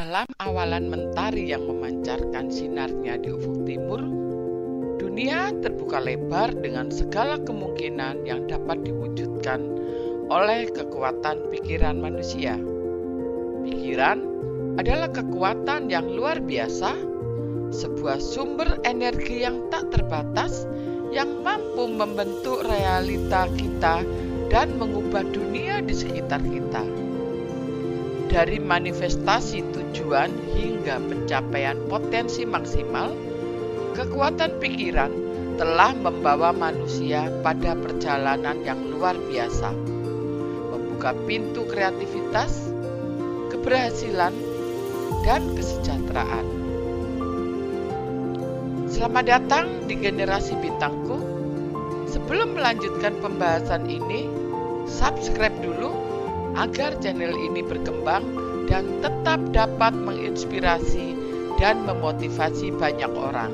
dalam awalan mentari yang memancarkan sinarnya di ufuk timur, dunia terbuka lebar dengan segala kemungkinan yang dapat diwujudkan oleh kekuatan pikiran manusia. Pikiran adalah kekuatan yang luar biasa, sebuah sumber energi yang tak terbatas yang mampu membentuk realita kita dan mengubah dunia di sekitar kita. Dari manifestasi tujuan hingga pencapaian potensi maksimal, kekuatan pikiran telah membawa manusia pada perjalanan yang luar biasa, membuka pintu kreativitas, keberhasilan, dan kesejahteraan. Selamat datang di Generasi Bintangku. Sebelum melanjutkan pembahasan ini, subscribe dulu agar channel ini berkembang dan tetap dapat menginspirasi dan memotivasi banyak orang.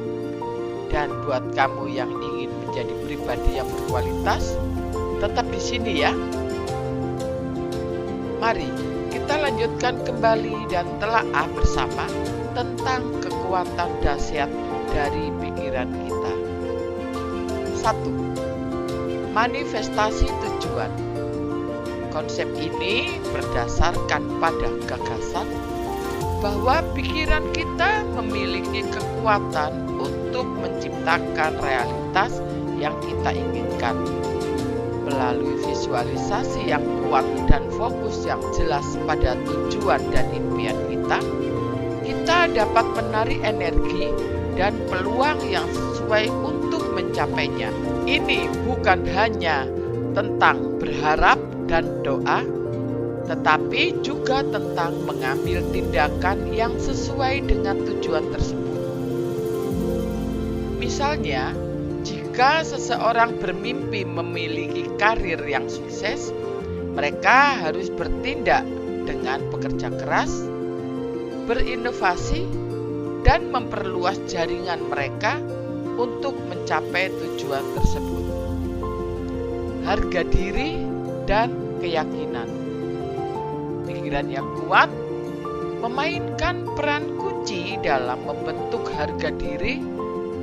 Dan buat kamu yang ingin menjadi pribadi yang berkualitas, tetap di sini ya. Mari kita lanjutkan kembali dan telaah bersama tentang kekuatan dahsyat dari pikiran kita. 1. Manifestasi tujuan. Konsep ini berdasarkan pada gagasan bahwa pikiran kita memiliki kekuatan untuk menciptakan realitas yang kita inginkan. Melalui visualisasi yang kuat dan fokus yang jelas pada tujuan dan impian kita dapat menarik energi dan peluang yang sesuai untuk mencapainya. Ini bukan hanya tentang berharap dan doa, tetapi juga tentang mengambil tindakan yang sesuai dengan tujuan tersebut. Misalnya, jika seseorang bermimpi memiliki karir yang sukses, mereka harus bertindak dengan bekerja keras, berinovasi, dan memperluas jaringan mereka untuk mencapai tujuan tersebut. Harga diri dan keyakinan. Pikiran yang kuat memainkan peran kunci dalam membentuk harga diri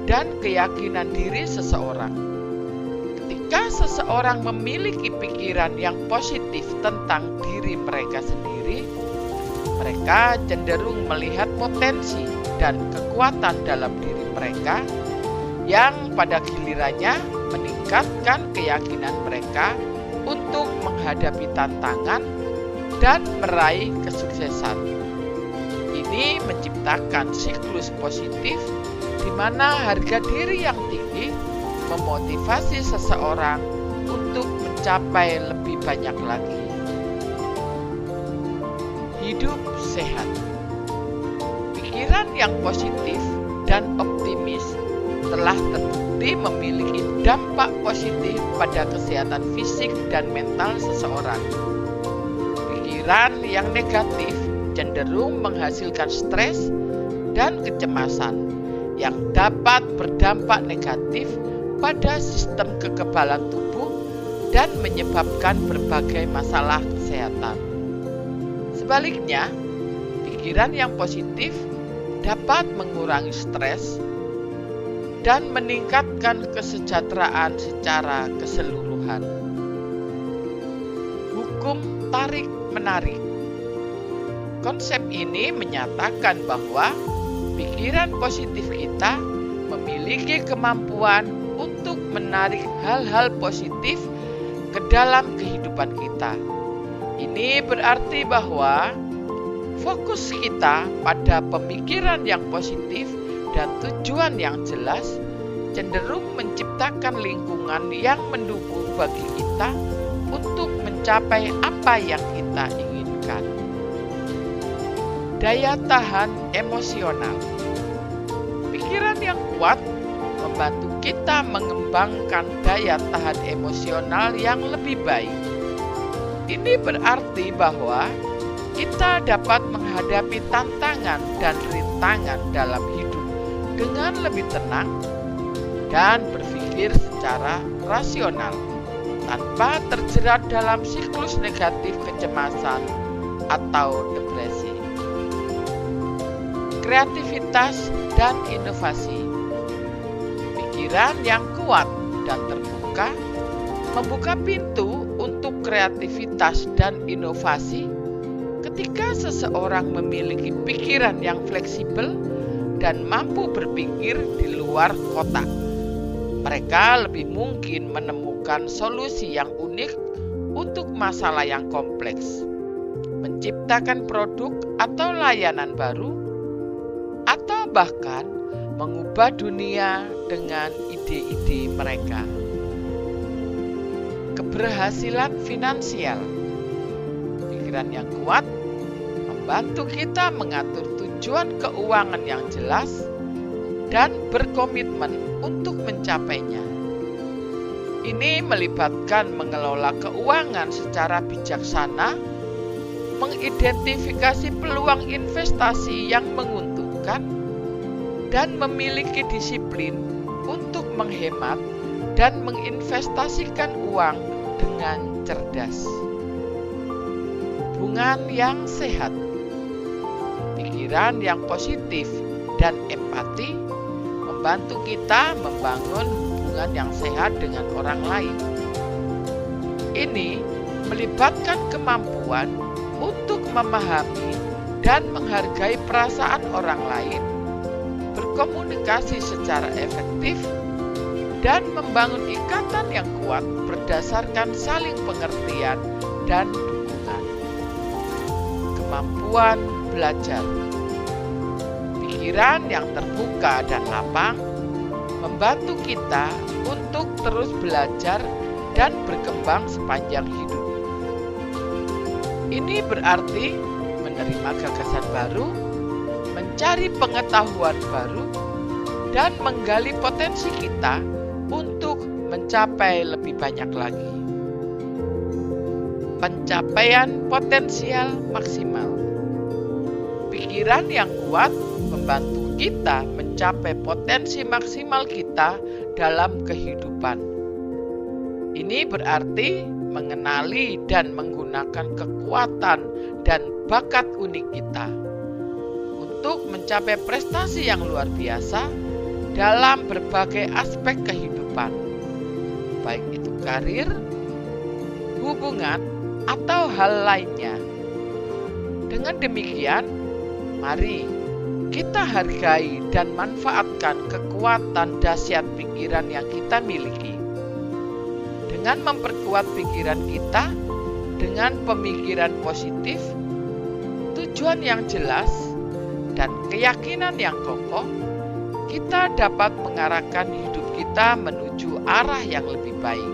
dan keyakinan diri seseorang. Ketika seseorang memiliki pikiran yang positif tentang diri mereka sendiri, mereka cenderung melihat potensi dan kekuatan dalam diri mereka yang pada gilirannya meningkatkan keyakinan mereka untuk menghadapi tantangan dan meraih kesuksesan. Ini menciptakan siklus positif di mana harga diri yang tinggi memotivasi seseorang untuk mencapai lebih banyak lagi. Hidup sehat. Pikiran yang positif dan optimis telah terbukti memiliki dampak positif pada kesehatan fisik dan mental seseorang. Pikiran yang negatif cenderung menghasilkan stres dan kecemasan yang dapat berdampak negatif pada sistem kekebalan tubuh dan menyebabkan berbagai masalah kesehatan. Sebaliknya, pikiran yang positif dapat mengurangi stres dan meningkatkan kesejahteraan secara keseluruhan. Hukum tarik-menarik. Konsep ini menyatakan bahwa pikiran positif kita memiliki kemampuan untuk menarik hal-hal positif ke dalam kehidupan kita. Ini berarti bahwa fokus kita pada pemikiran yang positif dan tujuan yang jelas cenderung menciptakan lingkungan yang mendukung bagi kita untuk mencapai apa yang kita inginkan. Daya tahan emosional. Pikiran yang kuat membantu kita mengembangkan daya tahan emosional yang lebih baik. Ini berarti bahwa kita dapat menghadapi tantangan dan rintangan dalam hidup dengan lebih tenang dan berpikir secara rasional tanpa terjerat dalam siklus negatif kecemasan atau depresi. kreativitas, dan inovasi. Pikiran yang kuat dan terbuka membuka pintu untuk kreativitas dan inovasi ketika seseorang memiliki pikiran yang fleksibel dan mampu berpikir di luar kotak. Mereka lebih mungkin menemukan solusi yang unik untuk masalah yang kompleks, menciptakan produk atau layanan baru, atau bahkan mengubah dunia dengan ide-ide mereka. Keberhasilan finansial. Pikiran yang kuat membantu kita mengatur tujuan keuangan yang jelas dan berkomitmen untuk mencapainya. Ini melibatkan mengelola keuangan secara bijaksana, mengidentifikasi peluang investasi yang menguntungkan, dan memiliki disiplin untuk menghemat dan menginvestasikan uang dengan cerdas. Hubungan yang sehat. Pikiran yang positif dan empati membantu kita membangun hubungan yang sehat dengan orang lain. Ini melibatkan kemampuan untuk memahami dan menghargai perasaan orang lain, berkomunikasi secara efektif, dan membangun ikatan yang kuat berdasarkan saling pengertian dan dukungan. Kemampuan belajar. Pikiran yang terbuka dan lapang membantu kita untuk terus belajar dan berkembang sepanjang hidup. Ini berarti menerima gagasan baru, mencari pengetahuan baru, dan menggali potensi kita untuk mencapai lebih banyak lagi. Pencapaian potensial maksimal. Pikiran yang kuat membantu kita mencapai potensi maksimal kita dalam kehidupan. Ini berarti mengenali dan menggunakan kekuatan dan bakat unik kita untuk mencapai prestasi yang luar biasa dalam berbagai aspek kehidupan, baik itu karir, hubungan, atau hal lainnya. Dengan demikian, mari kita hargai dan manfaatkan kekuatan dahsyat pikiran yang kita miliki. Dengan memperkuat pikiran kita dengan pemikiran positif, tujuan yang jelas, dan keyakinan yang kokoh, kita dapat mengarahkan hidup kita menuju arah yang lebih baik.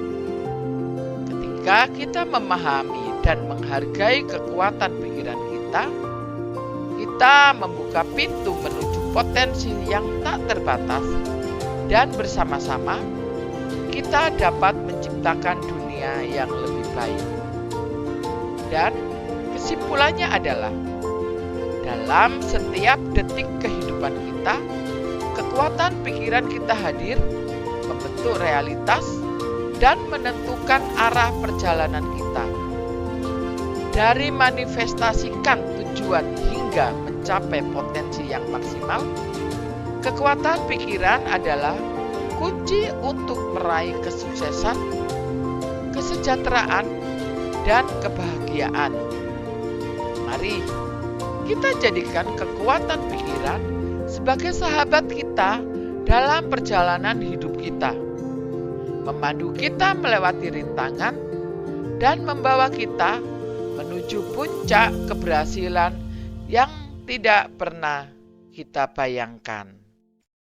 Ketika kita memahami dan menghargai kekuatan pikiran kita membuka pintu menuju potensi yang tak terbatas, dan bersama-sama kita dapat menciptakan dunia yang lebih baik. Dan kesimpulannya adalah, dalam setiap detik kehidupan kita, kekuatan pikiran kita hadir, membentuk realitas, dan menentukan arah perjalanan kita. Dari manifestasikan tujuan hingga mencapai potensi yang maksimal, kekuatan pikiran adalah kunci untuk meraih kesuksesan, kesejahteraan, dan kebahagiaan. Mari kita jadikan kekuatan pikiran sebagai sahabat kita dalam perjalanan hidup kita, memandu kita melewati rintangan, dan membawa kita menuju puncak keberhasilan yang tidak pernah kita bayangkan.